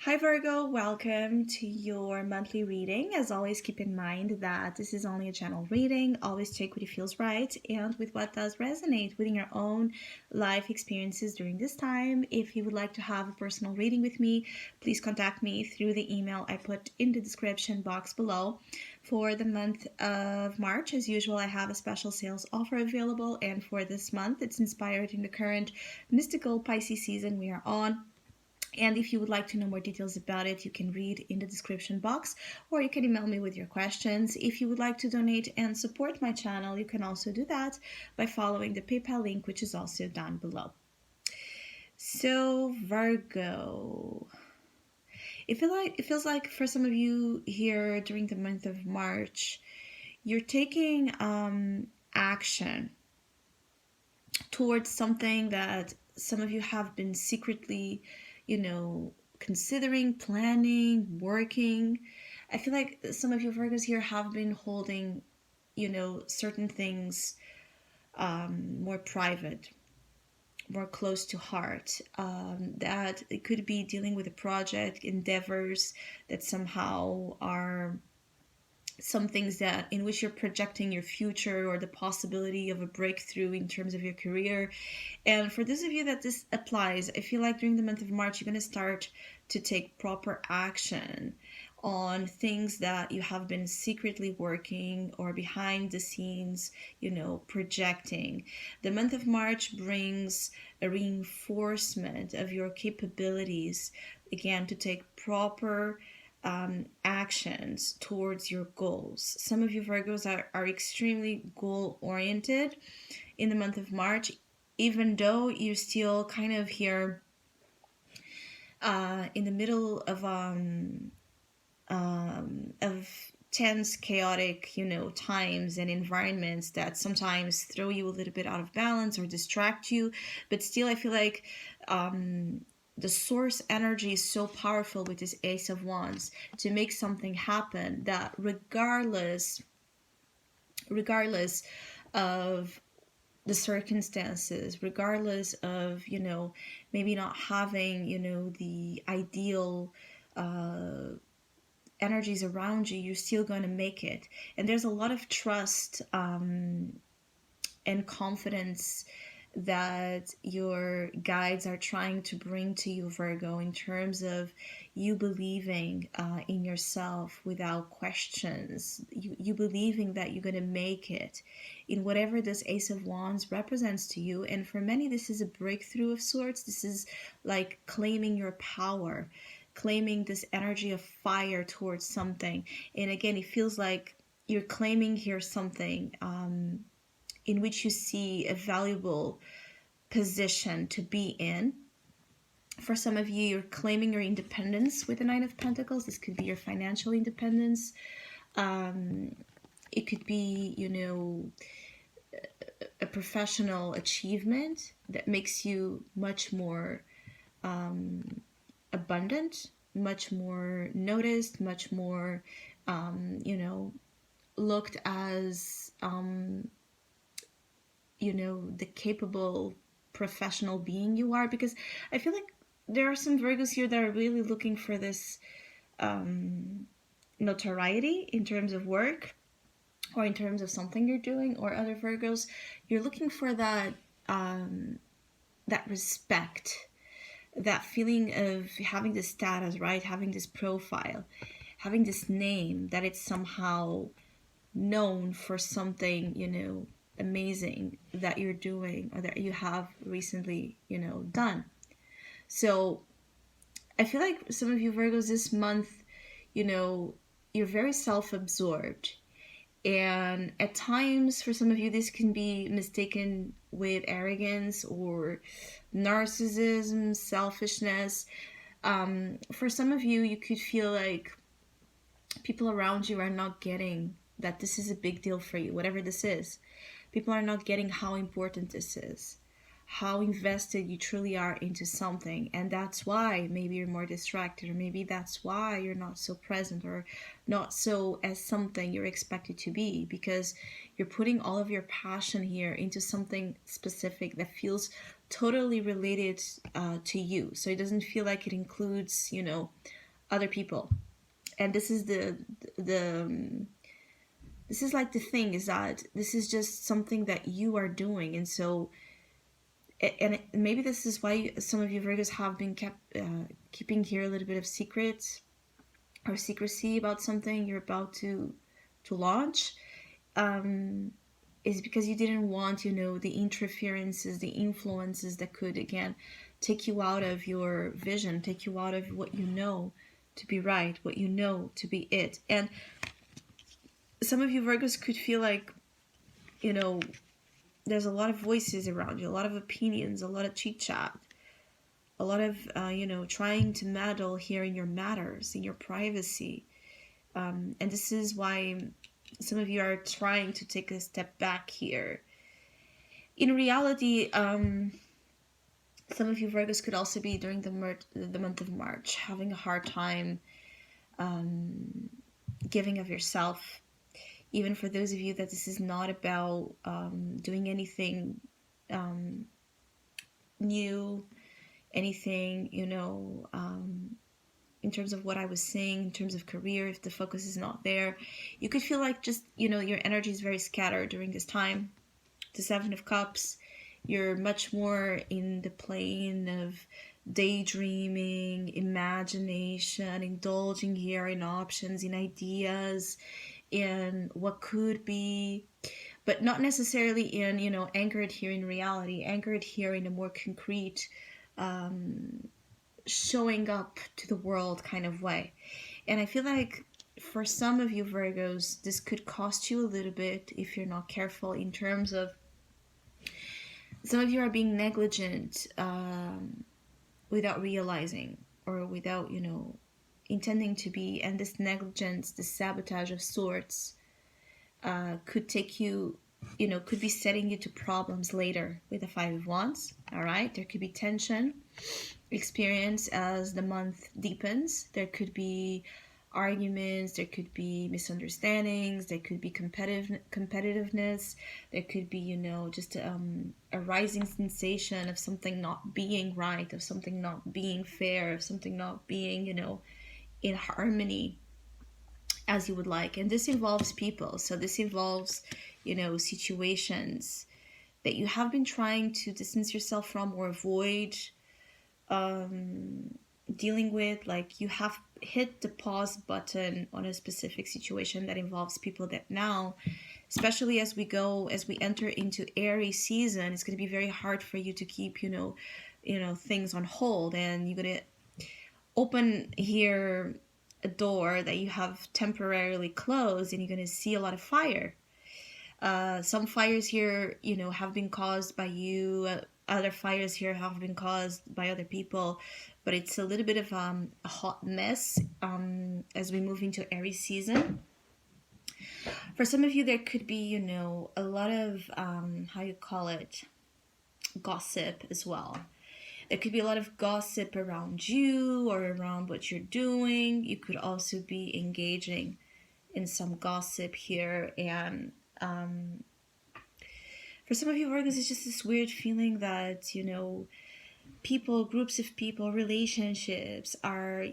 Hi Virgo, welcome to your monthly reading. As always, keep in mind that this is only a general reading. Always take what feels right and with what does resonate within your own life experiences during this time. If you would like to have a personal reading with me, please contact me through the email I put in the description box below. For the month of March, as usual, I have a special sales offer available, and for this month, it's inspired in the current mystical Pisces season we are on. And if you would like to know more details about it, you can read in the description box or you can email me with your questions. If you would like to donate and support my channel, you can also do that by following the PayPal link, which is also down below. So, Virgo. It feels like for some of you here during the month of March, you're taking action towards something that some of you have been secretly considering, planning, working. I feel like some of you Virgos here have been holding, certain things more private, more close to heart. That it could be dealing with a project, endeavors that somehow are some things that in which you're projecting your future or the possibility of a breakthrough in terms of your career. And for those of you that this applies, I feel like during the month of March you're going to start to take proper action on things that you have been secretly working or behind the scenes, projecting. The month of March brings a reinforcement of your capabilities, again, to take proper actions towards your goals. Some of you Virgos are extremely goal oriented in the month of March, even though you're still kind of here in the middle of tense, chaotic, times and environments that sometimes throw you a little bit out of balance or distract you. But still, I feel like the source energy is so powerful with this Ace of Wands to make something happen that regardless of the circumstances, regardless of, maybe not having, the ideal energies around you, you're still going to make it. And there's a lot of trust and confidence that your guides are trying to bring to you, Virgo, in terms of you believing in yourself without questions, you believing that you're going to make it in whatever this Ace of Wands represents to you. And for many, this is a breakthrough of sorts. This is like claiming your power, claiming this energy of fire towards something. And again, it feels like you're claiming here something in which you see a valuable position to be in. For some of you, you're claiming your independence with the Nine of Pentacles. This could be your financial independence. It could be, a professional achievement that makes you much more abundant, much more noticed, much more, looked as the capable professional being you are. Because I feel like there are some Virgos here that are really looking for this notoriety in terms of work or in terms of something you're doing, or other Virgos, you're looking for that that respect, that feeling of having this status, right? Having this profile, having this name, that it's somehow known for something, amazing that you're doing or that you have recently, done. So I feel like some of you Virgos this month, you're very self-absorbed. And at times, for some of you, this can be mistaken with arrogance or narcissism, selfishness. For some of you, you could feel like people around you are not getting that this is a big deal for you, whatever this is. People are not getting how important this is, how invested you truly are into something. And that's why maybe you're more distracted, or maybe that's why you're not so present, or not so as something you're expected to be, because you're putting all of your passion here into something specific that feels totally related to you. So it doesn't feel like it includes, other people. And the this is like the thing is that this is just something that you are doing. And so, and maybe this is why some of you Virgos have been keeping here a little bit of secret or secrecy about something you're about to launch, um, is because you didn't want, the interferences, the influences that could, again, take you out of your vision, take you out of what you know to be right, what you know to be it. And some of you Virgos could feel like, there's a lot of voices around you, a lot of opinions, a lot of chit chat, a lot of, trying to meddle here in your matters, in your privacy. And this is why some of you are trying to take a step back here. In reality, some of you Virgos could also be during the month of March having a hard time giving of yourself. Even for those of you that this is not about doing anything new, anything, in terms of what I was saying, in terms of career, if the focus is not there, you could feel like just, your energy is very scattered during this time. The Seven of Cups, you're much more in the plane of daydreaming, imagination, indulging here in options, in ideas, in what could be, but not necessarily in, anchored here in reality, anchored here in a more concrete, showing up to the world kind of way. And I feel like for some of you Virgos, this could cost you a little bit if you're not careful, in terms of some of you are being negligent without realizing, or without, intending to be. And this negligence, this sabotage of sorts, could take you, could be setting you to problems later with the Five of Wands. All right, there could be tension experience as the month deepens. There could be arguments, there could be misunderstandings, there could be competitiveness, there could be, just a rising sensation of something not being right, of something not being fair, of something not being, in harmony as you would like. And this involves people. So this involves, situations that you have been trying to distance yourself from or avoid dealing with. Like, you have hit the pause button on a specific situation that involves people that now, especially as we enter into Aries season, it's going to be very hard for you to keep, things on hold. And you're going to open here a door that you have temporarily closed, and you're going to see a lot of fire. Some fires here, have been caused by you. Other fires here have been caused by other people. But it's a little bit of a hot mess as we move into Aries season. For some of you, there could be, a lot of, gossip as well. There could be a lot of gossip around you or around what you're doing. You could also be engaging in some gossip here. And for some of you Virgos, it's just this weird feeling that, people, groups of people, relationships are,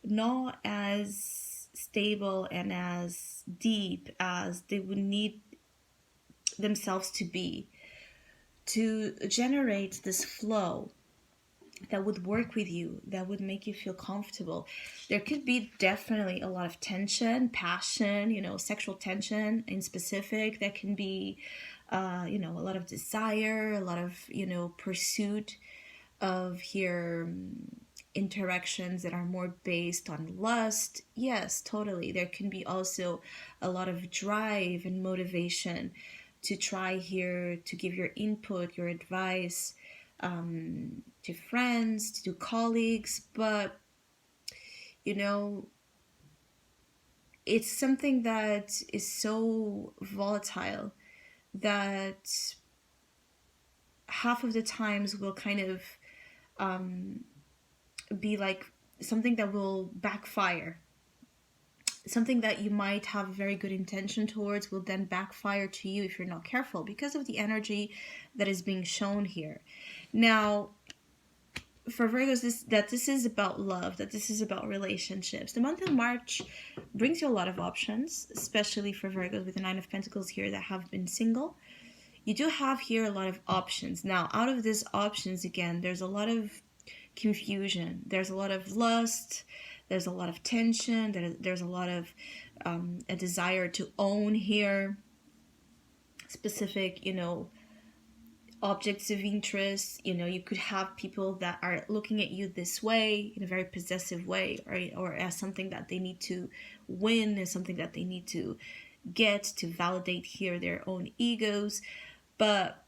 not as stable and as deep as they would need themselves to be, to generate this flow that would work with you, that would make you feel comfortable. There could be definitely a lot of tension, passion, sexual tension in specific. That can be, a lot of desire, a lot of, pursuit of your interactions that are more based on lust. Yes, totally. There can be also a lot of drive and motivation to try here to give your input, your advice, to friends, to colleagues. But, it's something that is so volatile that half of the times will kind of be like something that will backfire. Something that you might have a very good intention towards will then backfire to you if you're not careful, because of the energy that is being shown here. Now, for Virgos, this is about love, that this is about relationships. The month of March brings you a lot of options, especially for Virgos with the Nine of Pentacles here that have been single. You do have here a lot of options. Now, out of these options, again, there's a lot of confusion. There's a lot of lust. There's a lot of tension. There's a lot of a desire to own here specific, objects of interest. You could have people that are looking at you this way in a very possessive way, or as something that they need to win, as something that they need to get to validate here their own egos. But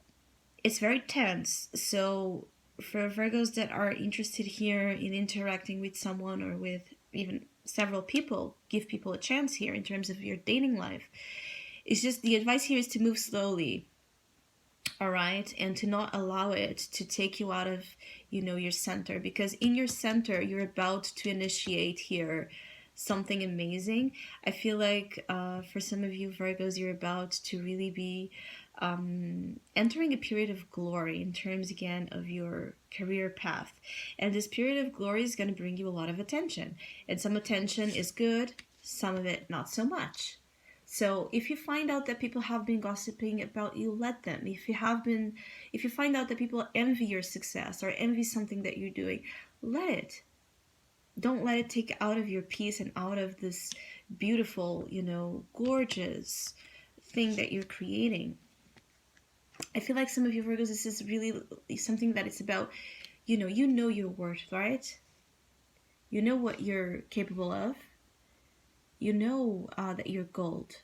it's very tense. So for Virgos that are interested here in interacting with someone, or with even several people, give people a chance here in terms of your dating life. It's just, the advice here is to move slowly, all right, and to not allow it to take you out of your center, because in your center you're about to initiate here something amazing. I feel like for some of you Virgos, you're about to really be entering a period of glory in terms, again, of your career path. And this period of glory is going to bring you a lot of attention, and some attention is good, some of it not so much. So if you find out that people have been gossiping about you, let them. If you find out that people envy your success or envy something that you're doing, let it. Don't let it take out of your peace and out of this beautiful, gorgeous thing that you're creating. I feel like some of you Virgos, this is really something that it's about, you know your worth, right? You know what you're capable of. You know that you're gold.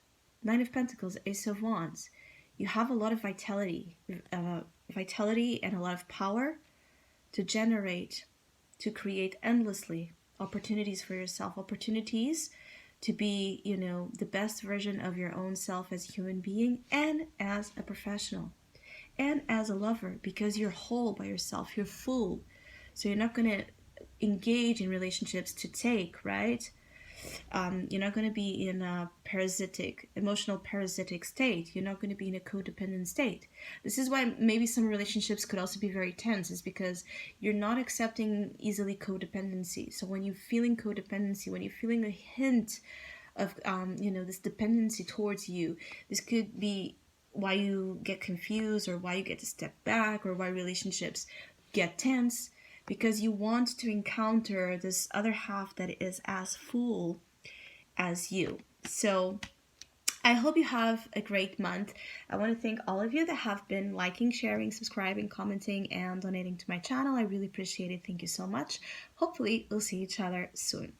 Nine of Pentacles, Ace of Wands. You have a lot of vitality and a lot of power to generate, to create endlessly opportunities for yourself, opportunities to be, the best version of your own self as a human being and as a professional and as a lover, because you're whole by yourself, you're full. So you're not going to engage in relationships to take, right? You're not going to be in a emotional parasitic state. You're not going to be in a codependent state. This is why maybe some relationships could also be very tense, is because you're not accepting easily codependency. So when you're feeling codependency, when you're feeling a hint of, this dependency towards you, this could be why you get confused, or why you get to step back, or why relationships get tense, because you want to encounter this other half that is as full as you. So I hope you have a great month. I want to thank all of you that have been liking, sharing, subscribing, commenting, and donating to my channel. I really appreciate it. Thank you so much. Hopefully we'll see each other soon.